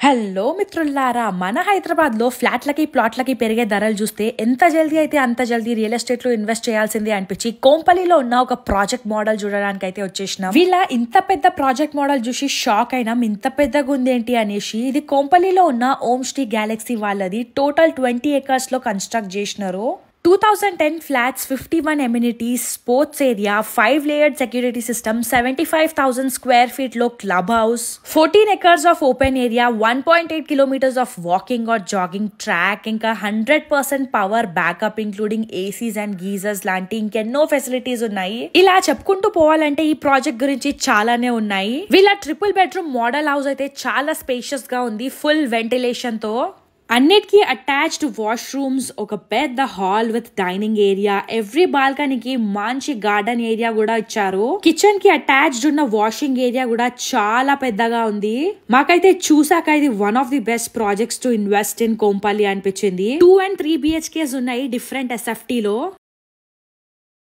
Hello మిత్రులారా, మన హైదరాబాద్ లో ఫ్లాట్లకి ప్లాట్లకి పెరిగే ధరలు చూస్తే ఎంత జల్దీ అయితే అంత జల్దీ రియల్ ఎస్టేట్ లో ఇన్వెస్ట్ చేయాల్సింది అనిపించి కోంపల్లిలో ఉన్న ఒక ప్రాజెక్ట్ మోడల్ చూడడానికి అయితే వచ్చేసినాం. వీళ్ళ ఇంత పెద్ద ప్రాజెక్ట్ మోడల్ చూసి షాక్ అయినాం. ఇంత పెద్దగా ఉంది ఏంటి అనేసి. ఇది కోంపల్లిలో ఉన్న ఓమ్ శ్రీ గ్యాలక్సీ వాళ్ళది. టోటల్ 20 acres లో కన్స్ట్రక్ట్ చేసినారు. 2010 flats, 51 amenities, sports area, 5 layered security system, 75,000 square feet low clubhouse, 14 acres of open area, 1.8 kilometers of walking or jogging track, ఇంకా 100% power backup including ACs and geysers లాంటి ఇంకెన్నో facilities ఉన్నాయి. ఇలా చెప్పుకుంటూ పోవాలంటే ఈ ప్రాజెక్ట్ గురించి చాలానే ఉన్నాయి. వీళ్ళ ట్రిపుల్ బెడ్రూమ్ మోడల్ హౌస్ అయితే చాలా స్పేషియస్ గా ఉంది, ఫుల్ వెంటిలేషన్ తో. అన్నిటికీ అటాచ్డ్ వాష్రూమ్స్, ఒక పెద్ద hall with dining area, every బాల్కనీకి మంచి గార్డెన్ ఏరియా కూడా ఇచ్చారు. కిచెన్ కి అటాచ్డ్ ఉన్న వాషింగ్ ఏరియా కూడా చాలా పెద్దగా ఉంది. మాకైతే చూసాక ఇది one of the best projects to invest in Kompally అనిపించింది. 2 and 3 BHKs ఉన్నాయి డిఫరెంట్ SFT లో.